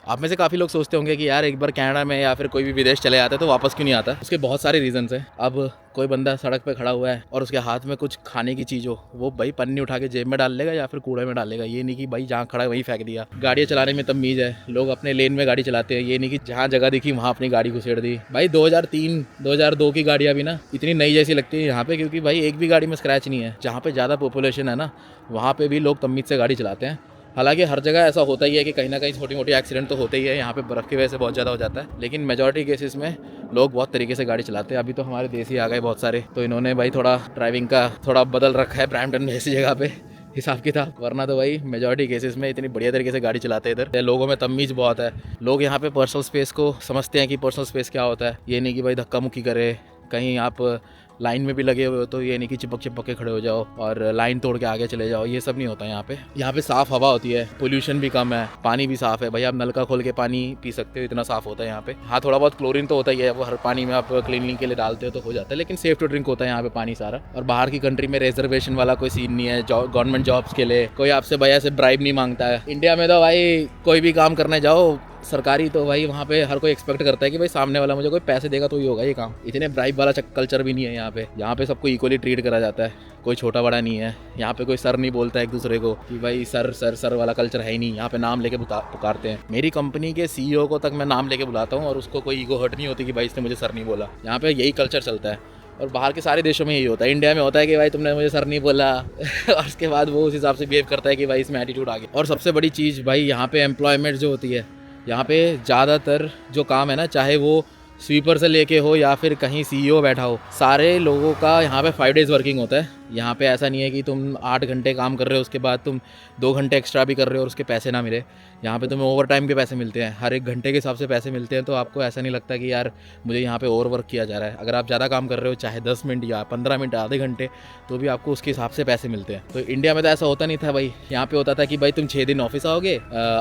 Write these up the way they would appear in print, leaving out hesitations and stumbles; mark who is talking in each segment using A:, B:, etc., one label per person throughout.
A: आप में से काफ़ी लोग सोचते होंगे कि यार एक बार कनाडा में या फिर कोई भी विदेश चले जाते तो वापस क्यों नहीं आता। उसके बहुत सारे रीजंस हैं। अब कोई बंदा सड़क पे खड़ा हुआ है और उसके हाथ में कुछ खाने की चीज़ हो, वो भाई पन्नी उठा के जेब में डाल लेगा या फिर कूड़े में डालेगा। ये नहीं कि भाई जहाँ खड़ा है वहीं फेंक दिया। गाड़ियाँ चलाने में तमीज़ है, लोग अपने लेन में गाड़ी चलाते हैं। ये नहीं कि जहाँ जगह दिखी वहाँ अपनी गाड़ी घुसेड़ दी। भाई 2003 2002 की गाड़ियाँ भी ना इतनी नई जैसी लगती है यहाँ पे, क्योंकि भाई एक भी गाड़ी में स्क्रैच नहीं है। जहाँ पे ज़्यादा पॉपुलेशन है ना, वहाँ पे भी लोग तमीज़ से गाड़ी चलाते हैं। हालांकि हर जगह ऐसा होता ही है कि कहीं ना कहीं छोटी मोटी एक्सीडेंट तो होते ही है। यहाँ पे बर्फ़ की वजह से बहुत ज़्यादा हो जाता है, लेकिन मेजॉरिटी केसेस में लोग बहुत तरीके से गाड़ी चलाते हैं। अभी तो हमारे देश ही आ गए बहुत सारे, तो इन्होंने भाई थोड़ा ड्राइविंग का थोड़ा बदल रखा है ब्रैम्पटन में ऐसी जगह पे हिसाब किताब। वरना तो भाई मेजॉरिटी केसेस में इतनी बढ़िया तरीके से गाड़ी चलाते हैं इधर। लोगों में तमीज़ बहुत है। लोग यहाँ पे पर्सनल स्पेस को समझते हैं कि पर्सनल स्पेस क्या होता है। ये नहीं कि भाई धक्का मुक्की करे, कहीं आप लाइन में भी लगे हुए हो तो ये नहीं कि चिपक के खड़े हो जाओ और लाइन तोड़ के आगे चले जाओ। ये सब नहीं होता यहाँ पे। यहाँ पे साफ़ हवा होती है, पोल्यूशन भी कम है, पानी भी साफ़ है। भाई आप नल का खोल के पानी पी सकते हो, इतना साफ़ होता है यहाँ पे। हाँ थोड़ा बहुत क्लोरीन तो होता ही है, वो हर पानी में आप क्लीनिंग के लिए डालते हो तो हो जाता है, लेकिन सेफ टू ड्रिंक होता है यहाँ पे पानी सारा। और बाहर की कंट्री में रिजर्वेशन वाला कोई सीन नहीं है। गवर्नमेंट जॉब्स के लिए कोई आपसे भैया से ब्राइब नहीं मांगता है। इंडिया में तो भाई कोई भी काम करने जाओ सरकारी, तो भाई वहाँ पे हर कोई एक्सपेक्ट करता है कि भाई सामने वाला मुझे कोई पैसे देगा तो ही होगा ये काम। इतने ब्राइब वाला कल्चर भी नहीं है यहाँ पे। यहाँ पे सबको इक्वली ट्रीट करा जाता है, कोई छोटा बड़ा नहीं है। यहाँ पे कोई सर नहीं बोलता है एक दूसरे को कि भाई सर सर सर वाला कल्चर है ही नहीं। यहाँ पे नाम लेके पुकारते हैं। मेरी कंपनी के CEO को तक मैं नाम लेके बुलाता हूँ और उसको कोई ईगो हर्ट नहीं होती कि भाई इसने मुझे सर नहीं बोला। यहाँ पे यही कल्चर चलता है और बाहर के सारे देशों में यही होता है। इंडिया में होता है कि भाई तुमने मुझे सर नहीं बोला और उसके बाद वो उस हिसाब से बिहेव करता है कि भाई इसमें एटीट्यूड आ गया। और सबसे बड़ी चीज़ भाई यहाँ पे एम्प्लॉयमेंट जो होती है, यहाँ पे ज़्यादातर जो काम है ना, चाहे वो स्वीपर से लेके हो या फिर कहीं CEO बैठा हो, सारे लोगों का यहाँ पे 5 डेज़ वर्किंग होता है। यहाँ पे ऐसा नहीं है कि तुम 8 घंटे काम कर रहे हो उसके बाद तुम 2 घंटे एक्स्ट्रा भी कर रहे हो और उसके पैसे ना मिले। यहाँ पे तुम्हें ओवर टाइम के पैसे मिलते हैं, हर एक घंटे के हिसाब से पैसे मिलते हैं। तो आपको ऐसा नहीं लगता कि यार मुझे यहाँ पे ओवर वर्क किया जा रहा है। अगर आप ज़्यादा काम कर रहे हो, चाहे 10 मिनट या 15 मिनट, आधे घंटे, तो भी आपको उसके हिसाब से पैसे मिलते हैं। तो इंडिया में तो ऐसा होता नहीं था भाई। यहाँ पे होता था कि भाई तुम 6 दिन ऑफिस आओगे।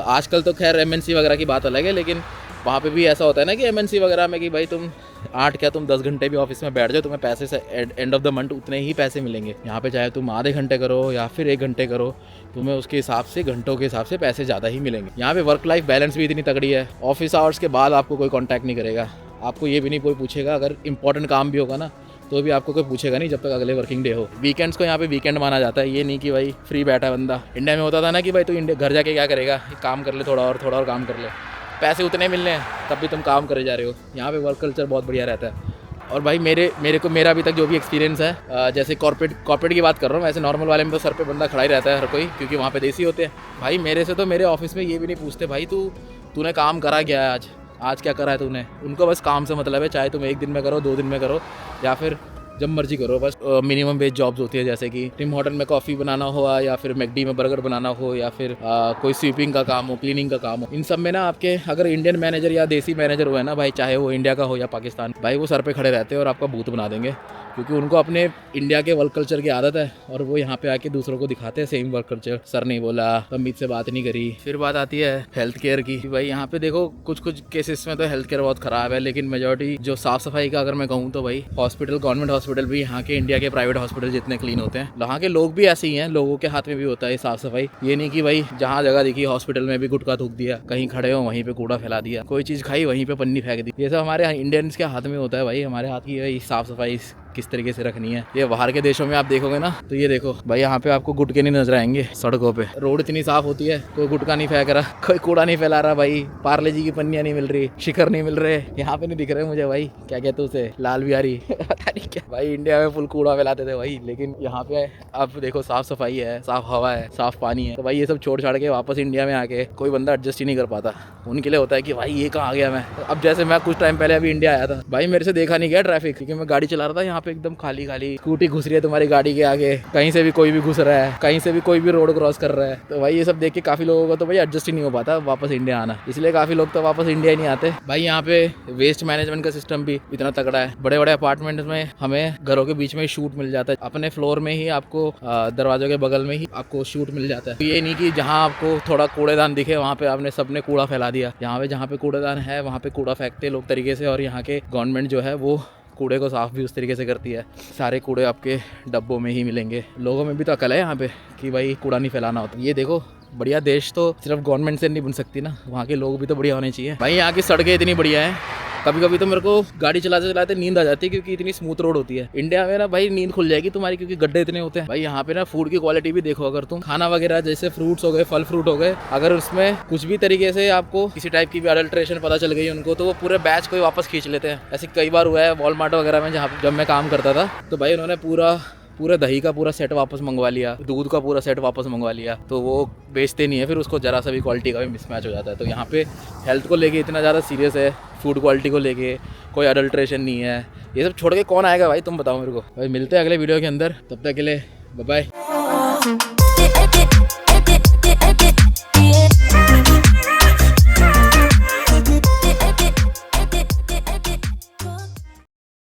A: आजकल तो खैर MNC वगैरह की बात अलग है, लेकिन वहाँ पे भी ऐसा होता है ना कि MNC वगैरह में कि भाई तुम 10 घंटे भी ऑफिस में बैठ जाओ, तुम्हें पैसे से एंड ऑफ द मंथ उतने ही पैसे मिलेंगे। यहाँ पे चाहे तुम आधे घंटे करो या फिर 1 घंटे करो, तुम्हें उसके हिसाब से घंटों के हिसाब से पैसे ज़्यादा ही मिलेंगे। यहाँ पे वर्क लाइफ बैलेंस भी इतनी तगड़ी है। ऑफिस आवर्स के बाद आपको कोई कॉन्टैक्ट नहीं करेगा, आपको ये भी नहीं कोई पूछेगा। अगर इंपॉर्टेंट काम भी होगा ना तो भी आपको कोई पूछेगा नहीं जब तक अगले वर्किंग डे हो। वीकेंड्स को यहाँ पे वीकेंड माना जाता है। ये नहीं कि भाई फ्री बैठा बंदा। इंडिया में होता था ना कि भाई तू इंडिया घर जाके क्या करेगा, काम कर ले, थोड़ा और काम कर ले, पैसे उतने मिलने हैं तब भी तुम काम करे जा रहे हो। यहाँ पे वर्क कल्चर बहुत बढ़िया रहता है। और भाई मेरा अभी तक जो भी एक्सपीरियंस है, जैसे कॉर्पोरेट की बात कर रहा हूँ, वैसे नॉर्मल वाले में तो सर पे बंदा खड़ा ही रहता है हर कोई, क्योंकि वहाँ पे देसी होते हैं। भाई मेरे से तो मेरे ऑफिस में ये भी नहीं पूछते भाई तूने काम करा क्या है आज क्या करा है तूने। उनको बस काम से मतलब है, चाहे तुम 1 दिन में करो, 2 दिन में करो या फिर जब मर्जी करो। बस मिनिमम वेज जॉब्स होती है, जैसे कि टिम हॉर्टन में कॉफ़ी बनाना हो या फिर मैकडी में बर्गर बनाना हो या फिर कोई स्वीपिंग का काम हो, क्लीनिंग का काम हो। इन सब में ना आपके अगर इंडियन मैनेजर या देसी मैनेजर हुआ है ना भाई, चाहे वो इंडिया का हो या पाकिस्तान, भाई वो सर पे खड़े रहते हैं और आपका भूत बना देंगे, क्योंकि उनको अपने इंडिया के वर्क कल्चर की आदत है और वो यहाँ पे आके दूसरों को दिखाते हैं सेम वर्क कल्चर। सर नहीं बोला, तमीज से बात नहीं करी। फिर बात आती है हेल्थ केयर की। भाई यहाँ पे देखो कुछ केसेस में तो हेल्थ केयर बहुत ख़राब है, लेकिन मेजॉरिटी जो साफ़ सफाई का अगर मैं कहूँ तो भाई हॉस्पिटल, गवर्नमेंट हॉस्पिटल भी यहाँ के इंडिया के प्राइवेट हॉस्पिटल जितने क्लीन होते हैं। यहाँ के लोग भी ऐसे ही हैं, लोगों के हाथ में भी होता है साफ़ सफाई। ये नहीं कि भाई जहाँ जगह दिखी हॉस्पिटल में भी गुटखा थूक दिया, कहीं खड़े हो वहीं पे कूड़ा फैला दिया, कोई चीज़ खाई वहीं पे पन्नी फेंक दी। ये सब हमारे इंडियंस के हाथ में होता है भाई। हमारे हाथ की भाई साफ़ सफाई किस तरीके से रखनी है। ये बाहर के देशों में आप देखोगे ना, तो ये देखो भाई यहाँ पे आपको गुटके नहीं नजर आएंगे सड़कों पे। रोड इतनी साफ होती है, कोई गुटका नहीं फेंक रहा, कोई कूड़ा नहीं फैला रहा भाई, पार्ले जी की पन्नियां नहीं मिल रही, शिखर नहीं मिल रहे। यहाँ पे नहीं दिख रहे मुझे भाई, क्या कहते उसे, लाल बिहारी पता नहीं क्या। भाई इंडिया में फुल कूड़ा फैलाते थे भाई, लेकिन यहाँ पे आप देखो साफ सफाई है, साफ हवा है, साफ पानी है। तो भाई ये सब छोड़ छाड़ के वापस इंडिया में आके कोई बंदा एडजस्ट ही नहीं कर पाता। उनके लिए होता है कि भाई ये कहाँ आ गया मैं। अब जैसे मैं कुछ टाइम पहले अभी इंडिया आया था भाई, मेरे से देखा नहीं गया ट्रैफिक, क्योंकि मैं गाड़ी चला रहा था। यहाँ पे एकदम खाली स्कूटी घुस रही है तुम्हारी गाड़ी के आगे, कहीं से भी कोई भी घुस रहा है, कहीं से भी कोई भी रोड क्रॉस कर रहा है। तो भाई ये सब देख के काफी लोगों को तो भाई एडजस्ट ही नहीं हो पाता वापस इंडिया आना, इसलिए काफी लोग तो वापस इंडिया ही नहीं आते। भाई यहाँ पे वेस्ट मैनेजमेंट का सिस्टम भी इतना तगड़ा है। बड़े बड़े अपार्टमेंट में हमें घरों के बीच में शूट मिल जाता है, अपने फ्लोर में ही आपको दरवाजों के बगल में ही आपको शूट मिल जाता है। ये नहीं कि जहाँ आपको थोड़ा कूड़ेदान दिखे वहाँ पे आपने सबने कूड़ा फैला दिया। यहाँ पे जहाँ पे कूड़ेदान है वहाँ पे कूड़ा फेंकते लोग तरीके से, और यहाँ के गवर्नमेंट जो है वो कूड़े को साफ़ भी उस तरीके से करती है। सारे कूड़े आपके डब्बों में ही मिलेंगे। लोगों में भी तो अकल है यहाँ पे कि भाई कूड़ा नहीं फैलाना होता। ये देखो बढ़िया देश तो सिर्फ गवर्नमेंट से नहीं बन सकती ना, वहाँ के लोग भी तो बढ़िया होने चाहिए भाई। यहाँ की सड़कें इतनी बढ़िया हैं, कभी कभी तो मेरे को गाड़ी चलाते चलाते नींद आ जाती है क्योंकि इतनी स्मूथ रोड होती है। इंडिया में ना भाई नींद खुल जाएगी तुम्हारी, क्योंकि गड्ढे इतने होते हैं भाई। यहाँ पे ना फूड की क्वालिटी भी देखो, अगर तुम खाना वगैरह जैसे फ्रूट्स हो गए, फल फ्रूट हो गए, अगर उसमें कुछ भी तरीके से आपको किसी टाइप की भी अडल्ट्रेशन पता चल गई उनको, तो वो पूरे बैच को ही वापस खींच लेते हैं। ऐसे कई बार हुआ है वॉलमार्ट वगैरह में, जब मैं काम करता था, तो भाई उन्होंने पूरा दही का पूरा सेट वापस मंगवा लिया, दूध का पूरा सेट वापस मंगवा लिया, तो वो बेचते नहीं है फिर उसको, जरा सा भी क्वालिटी का भी मिसमैच हो जाता है। तो यहाँ पे हेल्थ को लेके इतना ज़्यादा सीरियस है, फूड क्वालिटी को लेके कोई अडल्ट्रेशन नहीं है। ये सब छोड़ के कौन आएगा भाई, तुम बताओ मेरे को। भाई मिलते हैं अगले वीडियो के अंदर, तब तक के लिए बाय बाय।